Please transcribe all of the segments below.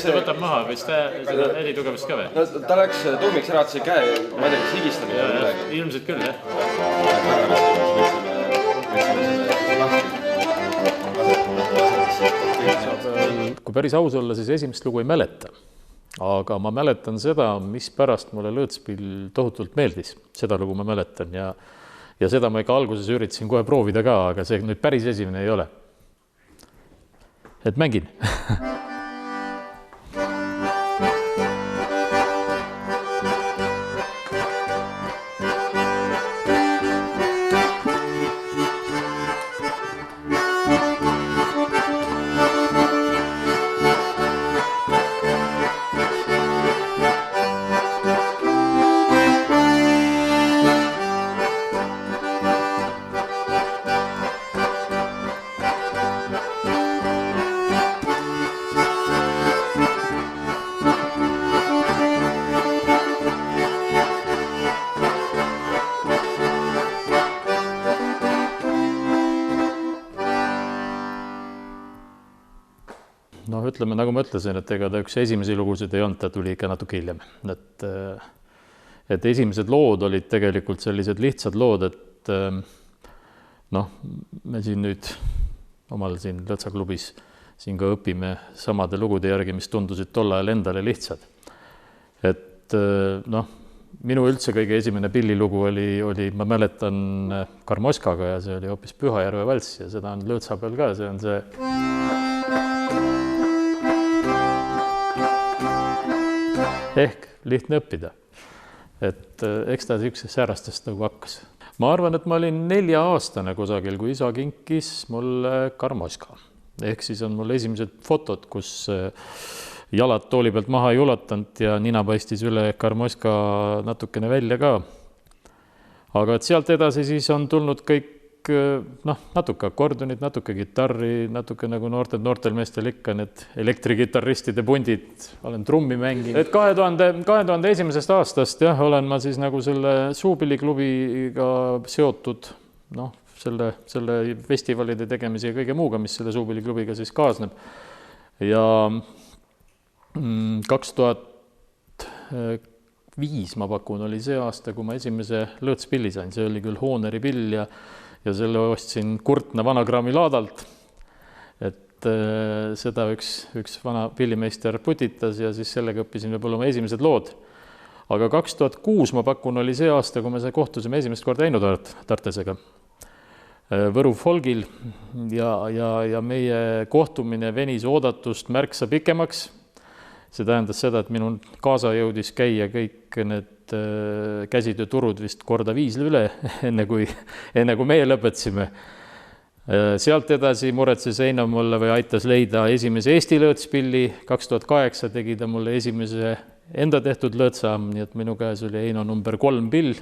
see võtab maha vist seda helitugevust ka või? No ta läks tuumiks ära, et see käe, ma ei tea, kas higistamine või midagi. Ilmselt küll, jah. Kui päris aus olla, siis esimest lugu ei mäleta. Aga ma mäletan seda, mis pärast mulle lõõtspill tohutult meeldis. Seda lugu ma mäletan ja seda ma ikka alguses üritasin kohe proovida ka, aga see nüüd päris esimene ei ole. Et mängin. No ütleme, nagu ma ütlesin, et ega ta üks esimesi lugusid ei olnud, ta tuli ikka natuke hiljem. Et esimesed lood olid tegelikult sellised lihtsad lood, et me siin nüüd omal siin Lõtsaklubis siin ka õpime samade lugude järgi, mis tundusid tol ajal endale lihtsad. Et minu üldse kõige esimene pillilugu oli, ma mäletan Karmoskaga ja see oli hoopis Pühajärve valss ja seda on Lõõtsa peal ka, see on see ehk lihtne õppida. Et eks ta niisugusest säärastest nagu hakkas. Ma arvan, et ma olin 4-aastane kusagil, kui isa kinkis mulle Karmoska. Ehk siis on mul esimesed fotod, kus jalad tooli pealt maha ei ulatanud ja nina paistis üle Karmoska natukene välja ka. Aga et sealt edasi siis on tulnud kõik natuke akordionid, natuke gitarri, natuke nagu noortel meestel ikka need elektrigitarristide pundid, olen trummi mänginud. Et 2001. aastast olen ma siis nagu selle suupilliklubiga seotud, selle festivalide tegemise ja kõige muuga, mis selle suupilliklubiga siis kaasneb. Ja 2005 ma pakun, oli see aasta, kui ma esimese lõõtspilli sain, see oli küll Hooneri pill ja selle ostsin Kurtna vanakraami laadalt, et seda üks vana pillimeister putitas ja siis sellega õppisin võib-olla oma esimesed lood. Aga 2006 ma pakun oli see aasta, kui me kohtusime esimest korda Eino Tartesega Võru folgil ja meie kohtumine venis oodatust märksa pikemaks. See tähendas seda, et minu kaasa jõudis käia kõik need käsitööturud vist korda 5 üle, enne kui meie lõpetasime. Sealt edasi muretses Eino mulle või aitas leida esimese Eesti lõõtspilli. 2008 tegi ta mulle esimese enda tehtud lõõtsa, nii et minu käes oli Eino number 3 pill.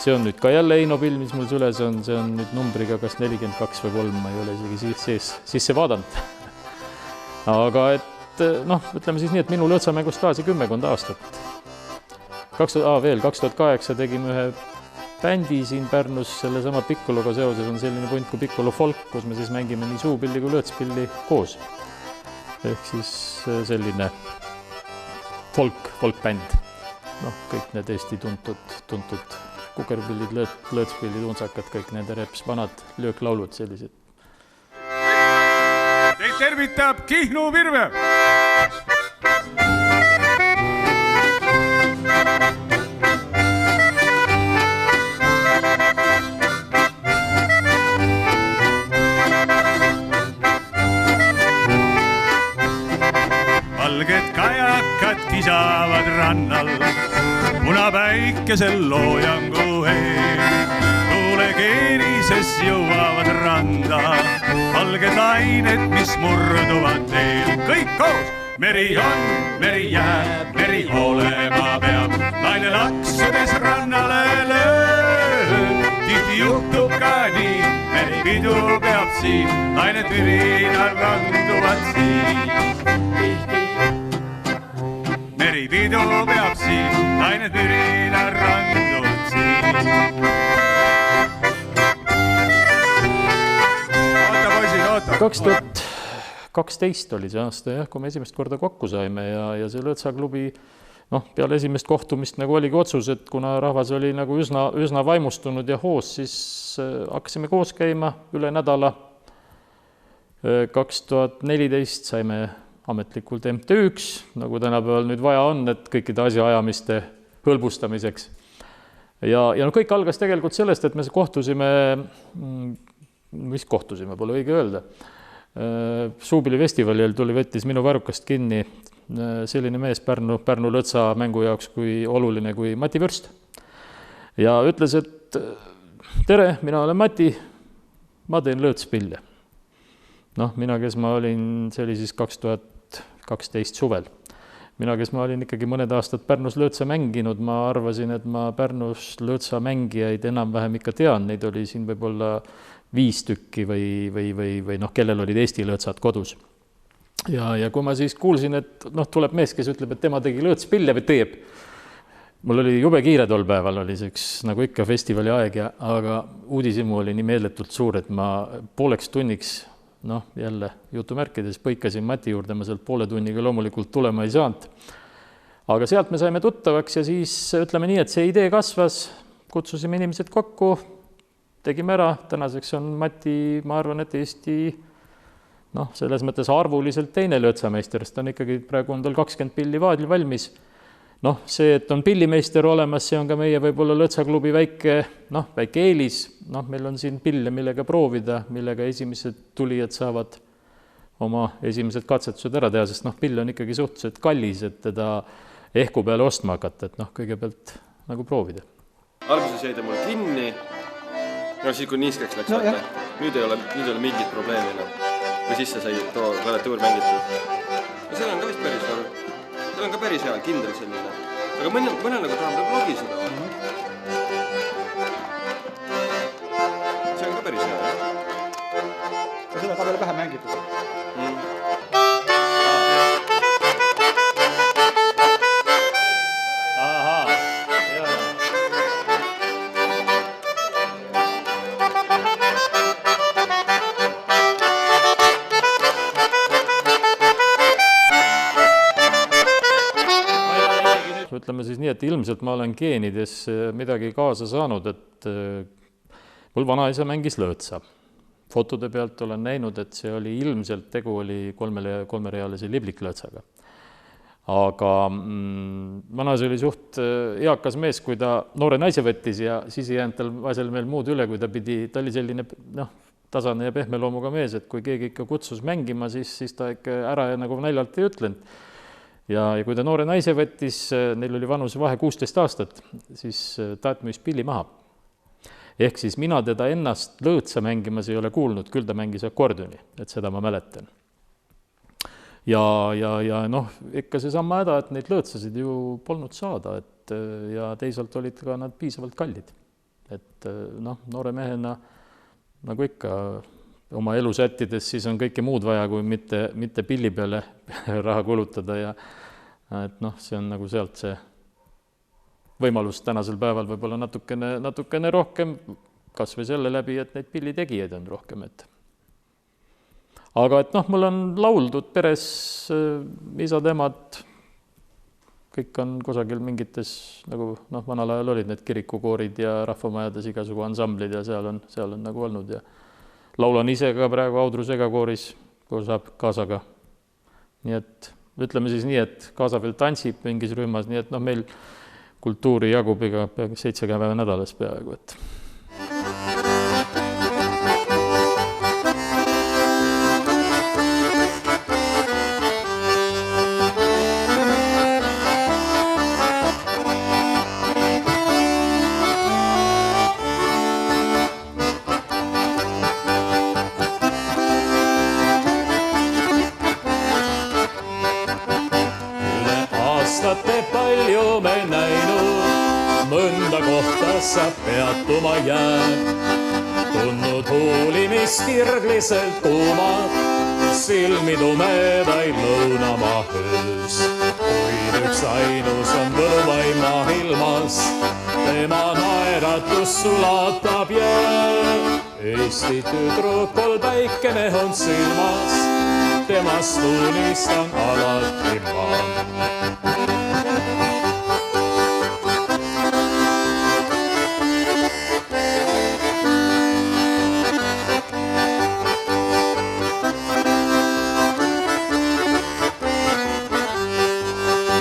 See on nüüd ka jälle Eino pill, mis mul süles on, see on nüüd numbriga kas 42 või 3, ma ei ole isegi sisse vaadanud. Aga et ütleme siis nii, et minu lõõtsamängust taasi 10 aastat. 2008 tegime ühe bändi siin Pärnus, selle sama Piccologa seoses on selline punt kui Piccolo Folk, kus me siis mängime nii suupilli kui lõõtspilli koos. Ehk siis selline folk-bänd. Kõik need Eesti tuntud kukerpillid, lõõtspillid, untsakad, kõik nende reps, vanad lööklaulud sellised. Teid tervitab Kihnu Virve! Valged kajakad kisavad rannal, punapäikesel loojangu heel. Tuule keerises jõuavad randa. Valged lained, mis murduvad teel, kõik koos. Meri on, meri jääb, meri olema peab. Laine laksudes rannale lööb. Tihti juhtub ka nii, meri pidu peab siin. Lained mürinal randuvad siin. Meri pidu peab siin, lained mürinal randuvad siin. Oota, poisid, oota. 2012 oli see aasta, jah, kui me esimest korda kokku saime ja see Lõõtsaklubi, peale esimest kohtumist nagu oligi otsus, et kuna rahvas oli nagu üsna vaimustunud ja hoos, siis hakkasime koos käima üle nädala. 2014 saime ametlikult MTÜ-ks, nagu tänapäeval nüüd vaja on, et kõikide asjaajamiste hõlbustamiseks. Ja kõik algas tegelikult sellest, et me kohtusime, pole õige öelda. Suupili festivalil võttis minu varrukast kinni selline mees Pärnu Lõõtsa mängu jaoks kui oluline kui Mati Vürst. Ja ütles, et tere, mina olen Mati, ma teen lõõtspille. Mina, kes ma olin, see oli siis 2012 suvel. Mina, kes ma olin ikkagi mõned aastad Pärnus Lõõtsa mänginud, ma arvasin, et ma Pärnus Lõõtsa mängijaid enam-vähem ikka tean, neid oli siin võib-olla 5 tükki või kellel olid Eesti lõõtsad kodus. Ja kui ma siis kuulsin, et tuleb mees, kes ütleb, et tema tegi lõõtspille või teeb. Mul oli jube kiire tol päeval, oli see üks nagu ikka festivali aeg, aga uudishimu oli nii meeletult suur, et ma pooleks tunniks, jälle jutumärkides põikasin Mati juurde, ma sealt poole tunniga loomulikult tulema ei saanud. Aga sealt me saime tuttavaks ja siis ütleme nii, et see idee kasvas, kutsusime inimesed kokku, tegime ära, tänaseks on Mati, ma arvan, et Eesti selles mõttes arvuliselt teine lõõtsameister, sest on ikkagi praegu on tal 20 pilli vaadil valmis. See, et on pillimeister olemas, see on ka meie võib-olla Lõõtsaklubi väike eelis. Meil on siin pille, millega proovida, millega esimesed tulijad saavad oma esimesed katsetused ära teha, sest pill on ikkagi suhteliselt kallis, et teda ehku peale ostma hakata, et kõigepealt nagu proovida. Alguses jäi ta mul kinni. Siis kui niiskeks läks, nüüd ei ole mingit probleemi. Või sisse sai klaviatuur mängitud. Seal on ka vist päris seal on ka päris hea, kindel selline. Aga mõne nagu tahab blogi seda. See on ka päris hea. Ja seda ka veel vähe mängitud. Ütleme siis nii, et ilmselt ma olen geenides midagi kaasa saanud, et mul vanaisa mängis lõõtsa. Fotode pealt olen näinud, et see oli ilmselt tegu oli kolmerealise libliklõõtsaga. Aga vanaisa oli suht eakas mees, kui ta noore naise võttis ja siis ei jäänud tal asjal meil muud üle, kui ta oli selline tasane ja pehme loomuga mees, et kui keegi ikka kutsus mängima, siis ta ikka ära ja nagu naljalt ei ütlenud. Ja kui ta noore naise võttis, neil oli vanuse vahe 16 aastat, siis ta müüs pilli maha. Ehk siis mina teda ennast lõõtsa mängimas ei ole kuulnud, küll ta mängis akordioni, et seda ma mäletan. Ja ikka see sama häda, et neid lõõtsasid ju polnud saada, ja teisalt olid ka nad piisavalt kallid. Et noore mehena nagu ikka oma elu sättides, siis on kõike muud vaja, kui mitte pilli peale raha kulutada ja et see on nagu sealt see võimalus tänasel päeval võib-olla natukene rohkem, kas või selle läbi, et neid pillitegijaid on rohkem. Aga et mul on lauldud peres isad, emad, kõik on kusagil mingites, nagu vanal ajal olid need kirikukoorid ja rahvamajades igasugu ansamblid ja seal on nagu olnud ja laulan ise ka praegu Audru segakooris koos kaasaga. Nii et ütleme siis nii, et kaasa veel tantsib mingis rühmas, nii et meil kultuuri jagub iga 7 päeva nädalas peaaegu, et me näinud, mõnda kohta sa peatuma jääd. Tundnud huulimist kirgliselt kuumad, silmi tumedaid lõunamaa öös. Kuid üks ainus on võluvaima ilmas, tema naeratus sulatab jääd. Eesti tüdrukul päikene on silmas, temast unistan alati ma.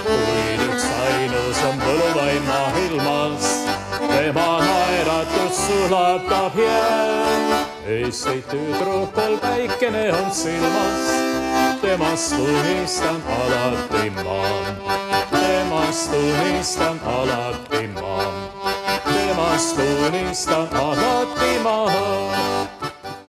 Kuid üks ainus on võluvaima ilmas, tema naeratus sulatab jääd. Eesti tüdrukul päikene on silmas, temast unistan alati ma. Temast unistan alati ma. Temast unistan alati ma.